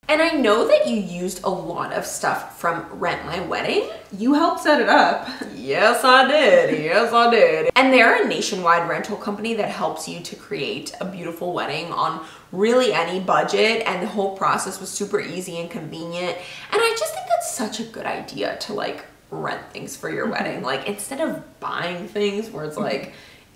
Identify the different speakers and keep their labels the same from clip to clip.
Speaker 1: And I know that you used a lot of stuff from Rent My Wedding.
Speaker 2: You helped set it up.
Speaker 1: Yes, I did. Yes, I did. And they're a nationwide rental company that helps you to create a beautiful wedding on really any budget. And the whole process was super easy and convenient. And I just think that's such a good idea to like rent things for your wedding. Like instead of buying things where it's like,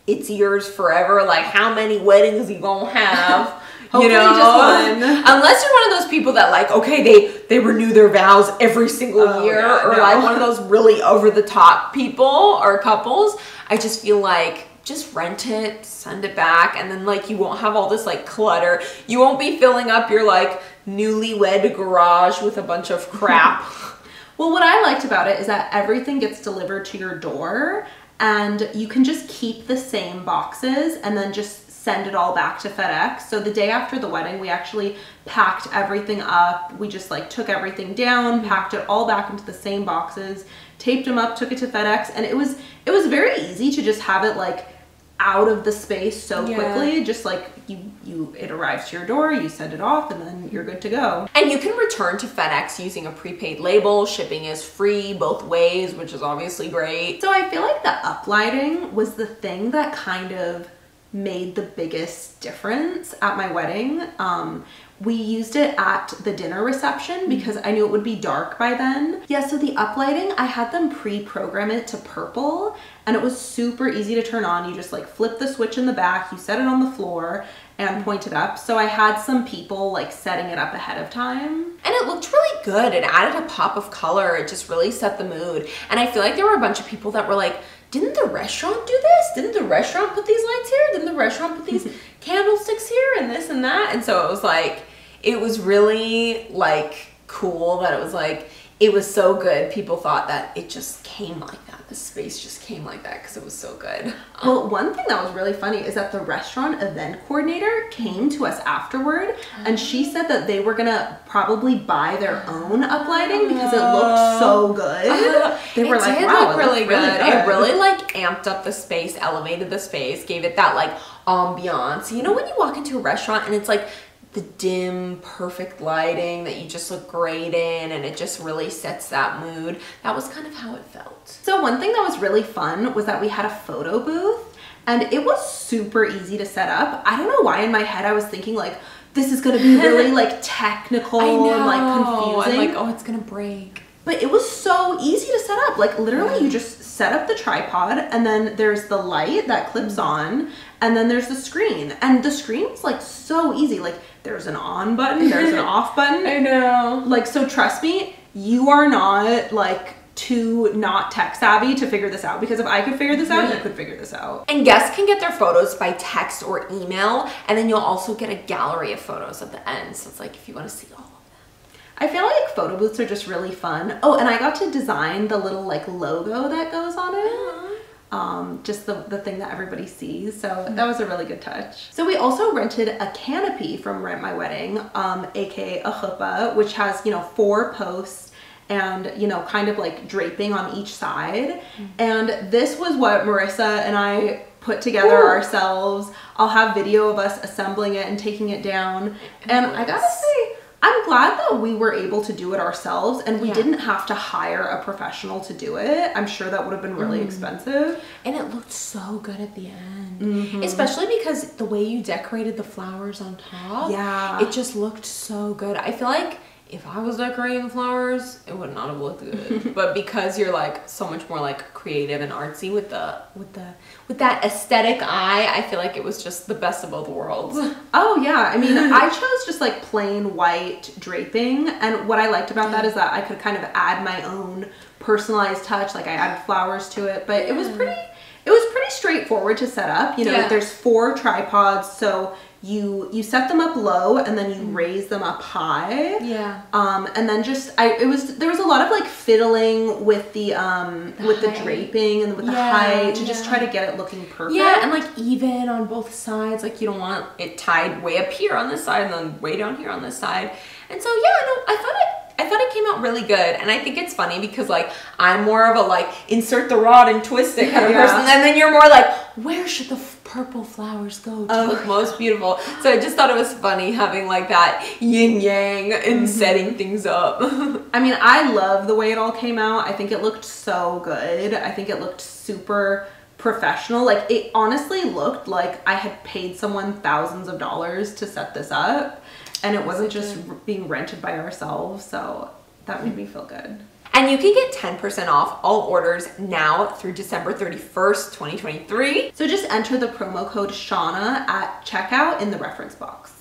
Speaker 1: it's yours forever. Like how many weddings you gonna have? You know,
Speaker 2: just one.
Speaker 1: Unless you're one of those people that like, okay, they renew their vows every single year,
Speaker 2: yeah,
Speaker 1: or like one of those really over the top people or couples. I just feel like just rent it, send it back, and then like you won't have all this like clutter. You won't be filling up your like newlywed garage with a bunch of crap.
Speaker 2: Well, what I liked about it is that everything gets delivered to your door, and you can just keep the same boxes and then just send it all back to FedEx. So the day after the wedding, we actually packed everything up. We just like took everything down, packed it all back into the same boxes, taped them up, took it to FedEx, and it was very easy to just have it like out of the space so quickly. Just like it arrives to your door, you send it off, and then you're good to go.
Speaker 1: And you can return to FedEx using a prepaid label. Shipping is free both ways, which is obviously great.
Speaker 2: So I feel like the uplighting was the thing that kind of made the biggest difference at my wedding. We used it at the dinner reception because I knew it would be dark by then. Yeah, so the uplighting, I had them pre-program it to purple, and it was super easy to turn on. You just like flip the switch in the back, you set it on the floor and point it up. So I had some people like setting it up ahead of time.
Speaker 1: And it looked really good. It added a pop of color. It just really set the mood. And I feel like there were a bunch of people that were like, didn't the restaurant do this? Didn't the restaurant put these lights here? Didn't the restaurant put these candlesticks here and this and that? And so it was like, it was really like cool that it was like, it was so good. People thought that it just came like that. The space just came like that because it was so good.
Speaker 2: Well, one thing that was really funny is that the restaurant event coordinator came to us afterward, and she said that they were gonna probably buy their own uplighting because it looked so good. They were like, wow, it
Speaker 1: really
Speaker 2: looked really good.
Speaker 1: It really like amped up the space, elevated the space, gave it that like ambiance. You know when you walk into a restaurant and it's like the dim, perfect lighting that you just look great in, and it just really sets that mood. That was kind of how it felt.
Speaker 2: So one thing that was really fun was that we had a photo booth, and it was super easy to set up. I don't know why in my head I was thinking like, this is gonna be really like technical and like confusing.
Speaker 1: I'm like, oh, it's gonna break.
Speaker 2: But it was so easy to set up. Like literally you just set up the tripod, and then there's the light that clips on, and then there's the screen. And the screen's like so easy. Like there's an on button, there's an off button.
Speaker 1: I know.
Speaker 2: Like, so trust me, you are not like too not tech savvy to figure this out, because if I could figure this out, you could figure this out.
Speaker 1: And guests can get their photos by text or email, and then you'll also get a gallery of photos at the end. So it's like if you want to see all of them.
Speaker 2: I feel like photo booths are just really fun. Oh, and I got to design the little like logo that goes on it. Just the thing that everybody sees. So that was a really good touch. So we also rented a canopy from Rent My Wedding, aka a chuppah, which has, you know, 4 posts and, you know, kind of like draping on each side. And this was what Marissa and I put together ourselves. I'll have video of us assembling it and taking it down. And I gotta say, I'm glad that we were able to do it ourselves, and we didn't have to hire a professional to do it. I'm sure that would have been really expensive.
Speaker 1: And it looked so good at the end. Especially because the way you decorated the flowers on top.
Speaker 2: Yeah.
Speaker 1: It just looked so good. I feel like if I was decorating the flowers, it would not have looked good. But because you're like so much more like creative and artsy with that aesthetic eye, I feel like it was just the best of both worlds.
Speaker 2: Oh yeah, I mean, I chose just like plain white draping, and what I liked about that is that I could kind of add my own personalized touch. Like I added flowers to it, but it was pretty straightforward to set up. You know, there's 4 tripods, so you set them up low and then you raise them up high. Yeah. And then just there was a lot of like fiddling with the draping and with the height to just try to get it looking perfect.
Speaker 1: Yeah, and like even on both sides. Like you don't want it tied way up here on this side and then way down here on this side. And so yeah, no, I thought thought it came out really good. And I think it's funny because like I'm more of a like insert the rod and twist it kind of person, and then you're more like, where should the purple flowers go to look most beautiful? So I just thought it was funny having like that yin yang and setting things up.
Speaker 2: I mean, I love the way it all came out. I think it looked so good. I think it looked super professional. Like it honestly looked like I had paid someone thousands of dollars to set this up, and it wasn't just being rented by ourselves. So that made me feel good.
Speaker 1: And you can get 10% off all orders now through December 31st, 2023.
Speaker 2: So just enter the promo code Shauna at checkout in the reference box.